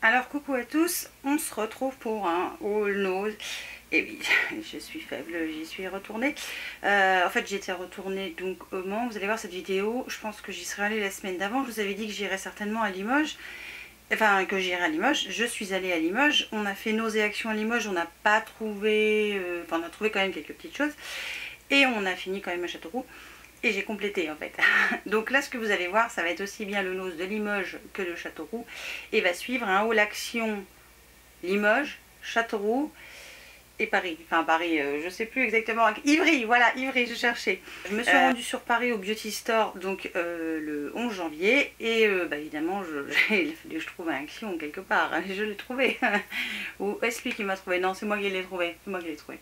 Alors coucou à tous, on se retrouve pour un haul nose. Et oui, je suis faible, j'y suis retournée. En fait j'étais retournée donc au Mans, vous allez voir cette vidéo, je pense que j'y serais allée la semaine d'avant. Je vous avais dit que j'irais certainement à Limoges, enfin que j'irais à Limoges. Je suis allée à Limoges, on a fait Nose et Action à Limoges, on n'a pas trouvé, enfin on a trouvé quand même quelques petites choses. Et on a fini quand même à Châteauroux. Et j'ai complété en fait. Donc là ce que vous allez voir, ça va être aussi bien le nose de Limoges que de Châteauroux. Et va suivre un haul action Limoges, Châteauroux et Paris. Enfin Paris, je sais plus exactement. Ivry, voilà, Ivry, je cherchais. Je me suis rendue sur Paris au Beauty Store donc le 11 janvier. Et évidemment, il a fallu que je trouve un action quelque part. Je l'ai trouvé. Ou est-ce lui qui m'a trouvé? Non, c'est moi qui l'ai trouvé. C'est moi qui l'ai trouvé.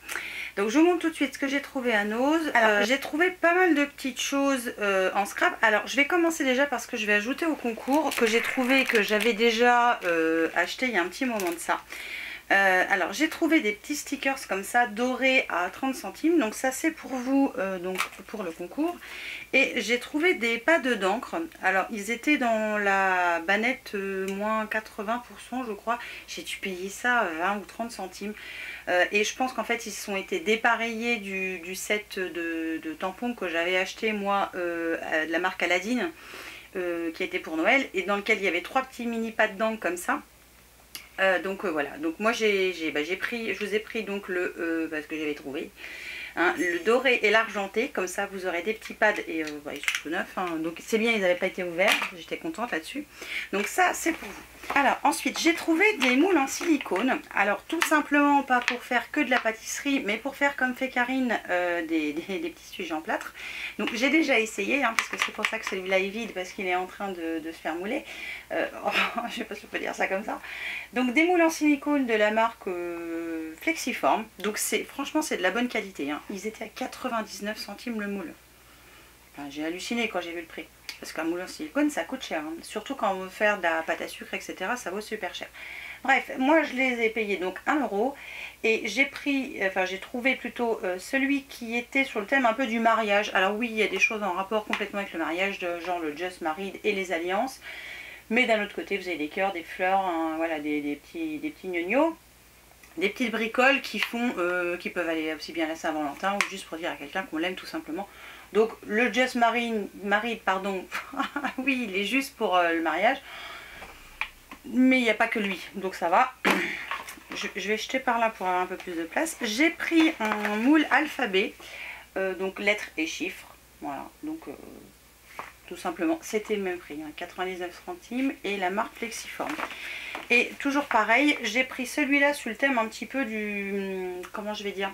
Donc je vous montre tout de suite ce que j'ai trouvé à Nose. Alors j'ai trouvé pas mal de petites choses en scrap. Alors je vais commencer déjà parce que je vais ajouter au concours que j'ai trouvé, que j'avais déjà acheté il y a un petit moment de ça. Alors j'ai trouvé des petits stickers comme ça dorés à 30 centimes. Donc ça c'est pour vous, donc pour le concours. Et j'ai trouvé des pads d'encre. Alors ils étaient dans la bannette moins 80% je crois. J'ai dû payer ça 20 ou 30 centimes. Et je pense qu'en fait ils sont été dépareillés du set de tampons que j'avais acheté moi de la marque Aladdin, qui était pour Noël, et dans lequel il y avait 3 petits mini pads d'encre comme ça. Voilà, donc moi j'ai pris, je vous ai pris donc le parce que j'avais trouvé hein, le doré et l'argenté, comme ça vous aurez des petits pads et ils sont tout neufs, hein, donc c'est bien, ils n'avaient pas été ouverts, j'étais contente là-dessus. Donc ça c'est pour vous. Alors ensuite j'ai trouvé des moules en silicone. Alors tout simplement pas pour faire que de la pâtisserie, mais pour faire comme fait Karine des petits sujets en plâtre. Donc j'ai déjà essayé, hein, parce que c'est pour ça que celui-là est vide, parce qu'il est en train de se faire mouler. Je sais pas si on peut dire ça comme ça. Donc des moules en silicone de la marque Flexiform. Donc franchement c'est de la bonne qualité, hein. Ils étaient à 99 centimes le moule. Enfin, j'ai halluciné quand j'ai vu le prix. Parce qu'un moule en silicone ça coûte cher, hein. Surtout quand on veut faire de la pâte à sucre, etc. Ça vaut super cher. Bref, moi je les ai payés donc 1 euro. Et j'ai pris, enfin j'ai trouvé plutôt celui qui était sur le thème un peu du mariage. Alors oui, il y a des choses en rapport complètement avec le mariage, genre le Just Married et les alliances. Mais d'un autre côté, vous avez des cœurs, des fleurs, hein, voilà, des petits gnognos, des petites bricoles qui font, qui peuvent aller aussi bien à la Saint-Valentin ou juste pour dire à quelqu'un qu'on l'aime tout simplement. Donc le Just Married, pardon, oui, il est juste pour le mariage, mais il n'y a pas que lui, donc ça va. Je vais jeter par là pour avoir un peu plus de place. J'ai pris un moule alphabet, donc lettres et chiffres, voilà, donc tout simplement, c'était le même prix, hein, 99 centimes et la marque Flexiform. Et toujours pareil, j'ai pris celui-là sous le thème un petit peu du, comment je vais dire,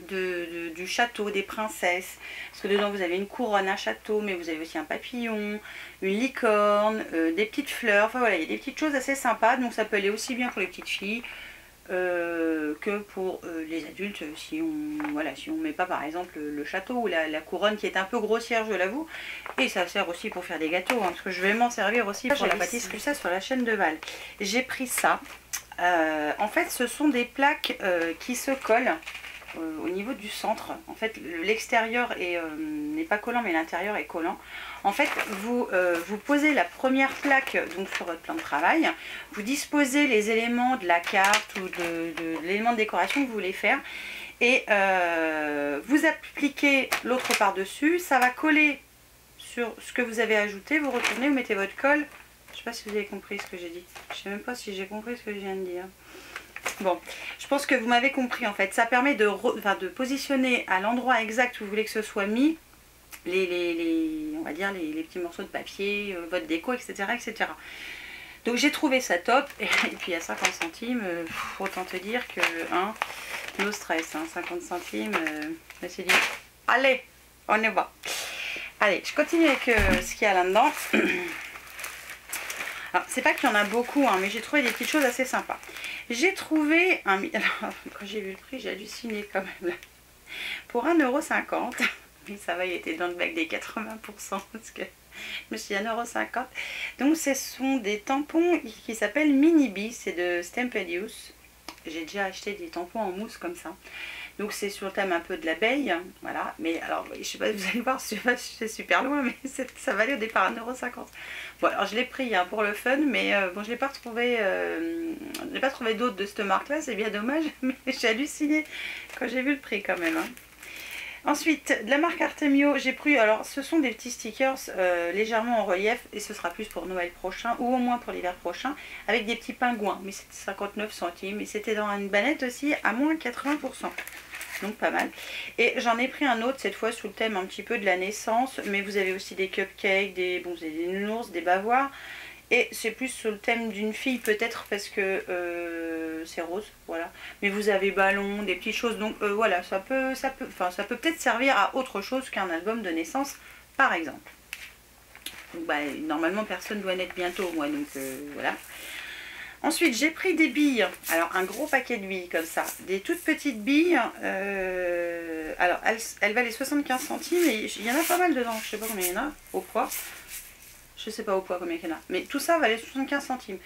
du château, des princesses. Parce que dedans vous avez une couronne, un château, mais vous avez aussi un papillon, une licorne, des petites fleurs. Enfin voilà, il y a des petites choses assez sympas. Donc ça peut aller aussi bien pour les petites filles que pour les adultes, si on met pas par exemple le château ou la couronne qui est un peu grossière, je l'avoue. Et ça sert aussi pour faire des gâteaux, hein, parce que je vais m'en servir aussi pour la pâtisserie. Ça sur la chaîne de Val. J'ai pris ça. En fait ce sont des plaques qui se collent au niveau du centre. En fait l'extérieur n'est pas collant, mais l'intérieur est collant. En fait vous posez la première plaque donc sur votre plan de travail, vous disposez les éléments de la carte ou de l'élément de décoration que vous voulez faire et vous appliquez l'autre par dessus, ça va coller sur ce que vous avez ajouté, vous retournez, vous mettez votre colle. Je sais pas si vous avez compris ce que j'ai dit, je sais même pas si j'ai compris ce que je viens de dire. Bon, je pense que vous m'avez compris en fait. Ça permet de positionner à l'endroit exact où vous voulez que ce soit mis on va dire les petits morceaux de papier, votre déco, etc. etc. Donc j'ai trouvé ça top. Et puis à 50 centimes, autant te dire que no stress, hein, 50 centimes, je me suis dit, allez, on y va. Allez, je continue avec ce qu'il y a là-dedans. Alors, c'est pas qu'il y en a beaucoup, hein, mais j'ai trouvé des petites choses assez sympas. J'ai trouvé un... Alors, quand j'ai vu le prix, j'ai halluciné quand même. Pour 1,50 €. Oui, ça va, il était dans le bac des 80%. Parce que je me suis dit 1,50 €. Donc, ce sont des tampons qui s'appellent Mini B. C'est de Stamped Use. J'ai déjà acheté des tampons en mousse comme ça. Donc c'est sur le thème un peu de l'abeille, voilà. Mais alors, je sais pas, vous allez voir, c'est super loin, mais ça valait au départ 1,50 €. Bon, alors je l'ai pris hein, pour le fun, mais bon, je n'ai pas retrouvé, d'autres de cette marque-là, c'est bien dommage, mais j'ai halluciné quand j'ai vu le prix quand même. Hein. Ensuite, de la marque Artemio, j'ai pris, alors ce sont des petits stickers légèrement en relief, et ce sera plus pour Noël prochain, ou au moins pour l'hiver prochain, avec des petits pingouins, mais c'était 59 centimes, et c'était dans une banette aussi à moins 80%, donc pas mal. Et j'en ai pris un autre, cette fois sous le thème un petit peu de la naissance, mais vous avez aussi des cupcakes, vous avez des nounours, des bavoirs, et c'est plus sur le thème d'une fille peut-être parce que c'est rose, voilà. Mais vous avez ballon, des petites choses, donc voilà, ça peut peut-être servir à autre chose qu'un album de naissance, par exemple. Donc, bah, normalement personne doit naître bientôt, moi, donc voilà. Ensuite, j'ai pris des billes, alors un gros paquet de billes comme ça, des toutes petites billes, alors elles valaient 75 centimes et il y en a pas mal dedans, je sais pas combien il y en a au poids. Je sais pas au poids combien il y en a. Mais tout ça valait 75 centimes.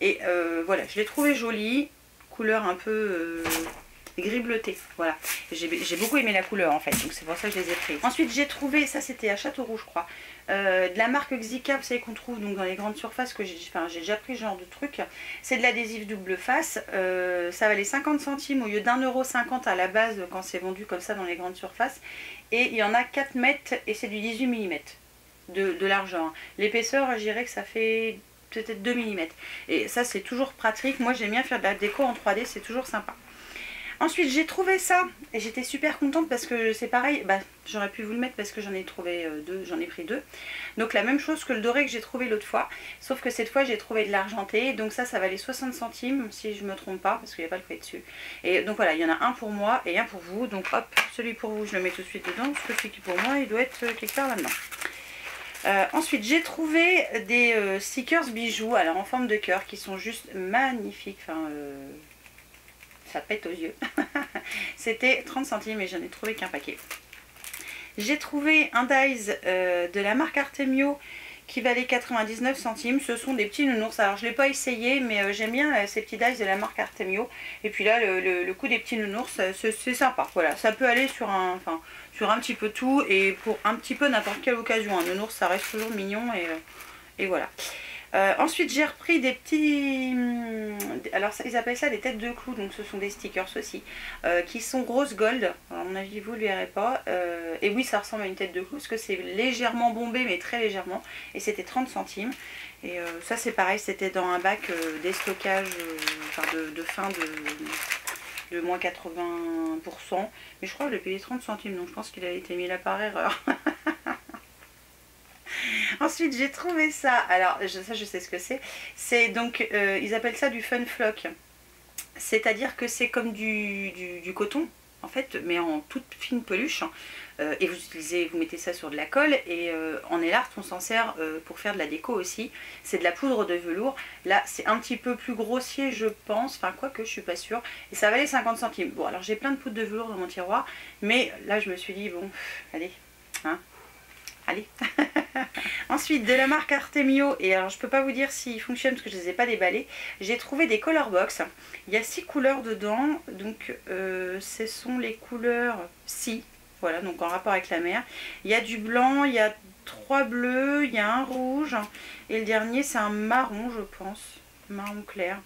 Et voilà, je l'ai trouvé joli. Couleur un peu gris bleuté. Voilà. J'ai beaucoup aimé la couleur en fait. Donc c'est pour ça que je les ai pris. Ensuite j'ai trouvé, ça c'était à Châteauroux je crois. De la marque Xika, vous savez qu'on trouve donc dans les grandes surfaces. Que j'ai déjà pris ce genre de truc. C'est de l'adhésif double face. Ça valait 50 centimes au lieu d'1,50 € à la base quand c'est vendu comme ça dans les grandes surfaces. Et il y en a 4 mètres et c'est du 18 mm. De l'argent. L'épaisseur, je dirais que ça fait peut-être 2 mm. Et ça, c'est toujours pratique. Moi, j'aime bien faire de la déco en 3D, c'est toujours sympa. Ensuite, j'ai trouvé ça et j'étais super contente parce que c'est pareil. Bah, j'aurais pu vous le mettre parce que j'en ai trouvé deux, j'en ai pris deux. Donc, la même chose que le doré que j'ai trouvé l'autre fois. Sauf que cette fois, j'ai trouvé de l'argenté. Donc, ça valait 60 centimes si je ne me trompe pas parce qu'il n'y a pas le prix dessus. Et donc, voilà, il y en a un pour moi et un pour vous. Donc, hop, celui pour vous, je le mets tout de suite dedans. Celui qui est pour moi, il doit être quelque part là-dedans. Ensuite j'ai trouvé des stickers bijoux alors en forme de cœur qui sont juste magnifiques, enfin ça pète aux yeux. C'était 30 centimes et j'en ai trouvé qu'un paquet. J'ai trouvé un dies de la marque Artemio qui valait 99 centimes. Ce sont des petits nounours. Alors je ne l'ai pas essayé mais j'aime bien ces petits dies de la marque Artemio. Et puis là le coup des petits nounours c'est sympa. Voilà, ça peut aller sur un petit peu tout et pour un petit peu n'importe quelle occasion. Un nounours ça reste toujours mignon et voilà. Ensuite j'ai repris des petits, alors ils appellent ça des têtes de clous, donc ce sont des stickers aussi, qui sont rose gold, alors, à mon avis vous ne le verrez pas, et oui ça ressemble à une tête de clou parce que c'est légèrement bombé mais très légèrement, et c'était 30 centimes, et ça c'est pareil, c'était dans un bac déstockage, de fin de moins 80%, mais je crois que je l'ai payé 30 centimes, donc je pense qu'il a été mis là par erreur. Ensuite j'ai trouvé ça, alors ça je sais ce que c'est donc ils appellent ça du fun flock, c'est à dire que c'est comme du coton en fait mais en toute fine peluche, et vous mettez ça sur de la colle et en élart on s'en sert pour faire de la déco aussi, c'est de la poudre de velours, là c'est un petit peu plus grossier je pense, enfin quoique je suis pas sûre, et ça valait 50 centimes. Bon alors j'ai plein de poudre de velours dans mon tiroir mais là je me suis dit bon allez hein. Allez. Ensuite de la marque Artemio, et alors je peux pas vous dire s'ils fonctionnent parce que je les ai pas déballés, j'ai trouvé des color box, il y a 6 couleurs dedans, donc ce sont les couleurs si, voilà, donc en rapport avec la mer, il y a du blanc, il y a 3 bleus, il y a un rouge et le dernier c'est un marron je pense, marron clair.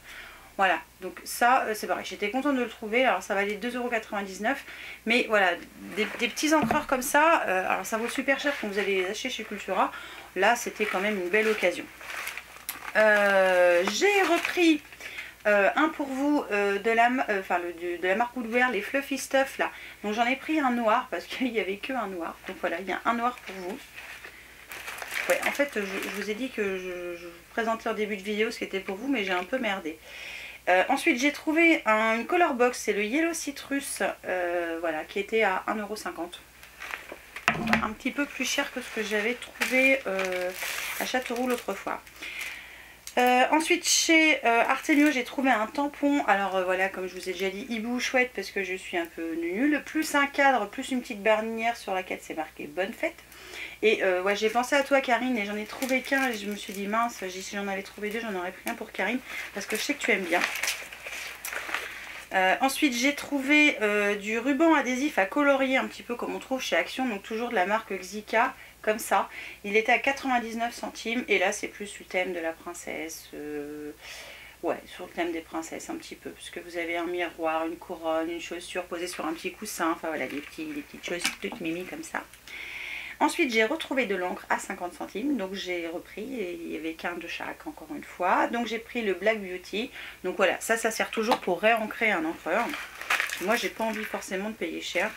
Voilà, donc ça c'est pareil, j'étais contente de le trouver, alors ça valait 2,99 €, mais voilà, des petits encreurs comme ça, alors ça vaut super cher quand vous allez les acheter chez Cultura, là c'était quand même une belle occasion. J'ai repris un pour vous de la marque Woodware, les Fluffy Stuff là, donc j'en ai pris un noir parce qu'il n'y avait que un noir, donc voilà, il y a un noir pour vous. Ouais, en fait je vous ai dit que je vous présentais en début de vidéo ce qui était pour vous, mais j'ai un peu merdé. Ensuite j'ai trouvé une color box, c'est le Yellow Citrus, voilà, qui était à 1,50 €. Un petit peu plus cher que ce que j'avais trouvé à Châteauroux l'autre fois. Ensuite chez Artemio j'ai trouvé un tampon, alors voilà, comme je vous ai déjà dit, hibou chouette parce que je suis un peu nulle, plus un cadre, plus une petite barnière sur laquelle c'est marqué bonne fête. Et ouais, j'ai pensé à toi Karine et j'en ai trouvé qu'un et je me suis dit mince, si j'en avais trouvé deux j'en aurais pris un pour Karine parce que je sais que tu aimes bien. Ensuite j'ai trouvé du ruban adhésif à colorier, un petit peu comme on trouve chez Action, donc toujours de la marque Xika, comme ça. Il était à 99 centimes et là c'est plus sur le thème de la princesse, ouais, sur le thème des princesses un petit peu, puisque vous avez un miroir, une couronne, une chaussure posée sur un petit coussin, enfin voilà, des petites choses toutes mimi comme ça. Ensuite, j'ai retrouvé de l'encre à 50 centimes, donc j'ai repris, et il n'y avait qu'un de chaque, encore une fois. Donc j'ai pris le Black Beauty, donc voilà, ça sert toujours pour réancrer un encreur. Moi, j'ai pas envie forcément de payer cher.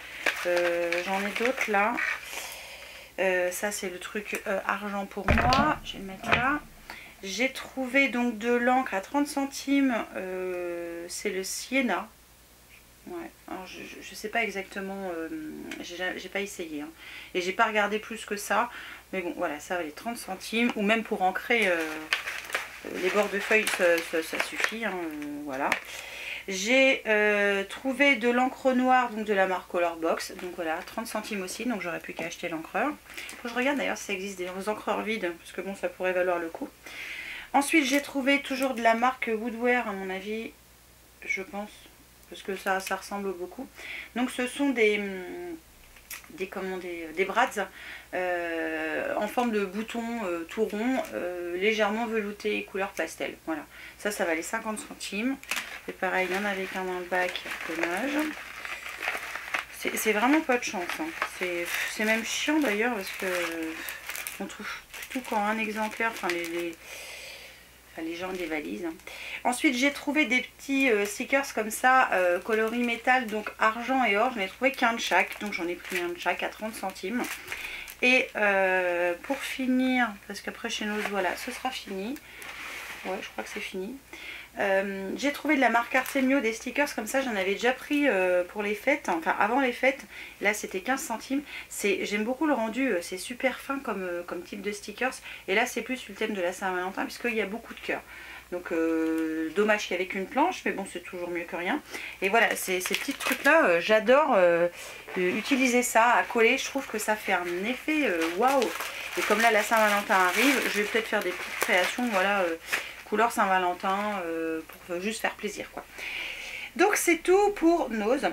J'en ai d'autres là. Ça, c'est le truc argent pour moi, je vais le mettre là. J'ai trouvé donc de l'encre à 30 centimes, c'est le Sienna. Ouais, alors je sais pas exactement, j'ai pas essayé, hein. Et j'ai pas regardé plus que ça, mais bon voilà, ça valait 30 centimes, ou même pour ancrer les bords de feuilles, ça suffit, hein, voilà. J'ai trouvé de l'encre noire, donc de la marque Colorbox, donc voilà, 30 centimes aussi, donc j'aurais plus qu'à acheter l'encreur. Faut que je regarde d'ailleurs si ça existe des encreurs vides, parce que bon, ça pourrait valoir le coup. Ensuite, j'ai trouvé toujours de la marque Woodware, à mon avis, je pense, parce que ça ressemble beaucoup. Donc ce sont des brads en forme de bouton tout rond, légèrement velouté, couleur pastel. Voilà, ça valait 50 centimes. Et pareil, il y en avait qu'un dans le bac, dommage. C'est vraiment pas de chance, hein. C'est même chiant d'ailleurs, parce que on trouve tout quand un exemplaire, enfin les gens des valises, hein. Ensuite j'ai trouvé des petits stickers comme ça, coloris métal, donc argent et or. Je n'ai trouvé qu'un de chaque, donc j'en ai pris un de chaque à 30 centimes. Et pour finir, parce qu'après chez nous, voilà, ce sera fini. Ouais, je crois que c'est fini. J'ai trouvé de la marque Artemio des stickers comme ça, j'en avais déjà pris pour les fêtes, enfin avant les fêtes. Là c'était 15 centimes. J'aime beaucoup le rendu, c'est super fin comme type de stickers. Et là c'est plus sur le thème de la Saint-Valentin, puisqu'il y a beaucoup de cœurs. Donc dommage qu'il n'y avait qu'une planche, mais bon, c'est toujours mieux que rien. Et voilà, ces petits trucs là, j'adore utiliser ça à coller. Je trouve que ça fait un effet waouh. Et comme là la Saint-Valentin arrive, je vais peut-être faire des petites créations, voilà, couleur Saint-Valentin, pour juste faire plaisir, quoi. Donc c'est tout pour Nose.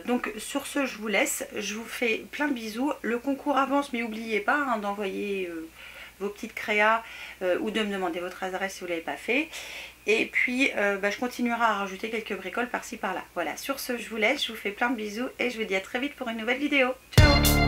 Donc sur ce, je vous laisse, je vous fais plein de bisous. Le concours avance, mais n'oubliez pas, hein, d'envoyer vos petites créas ou de me demander votre adresse si vous ne l'avez pas fait. Et puis je continuerai à rajouter quelques bricoles par-ci par-là. Voilà, sur ce, je vous laisse, je vous fais plein de bisous et je vous dis à très vite pour une nouvelle vidéo. Ciao!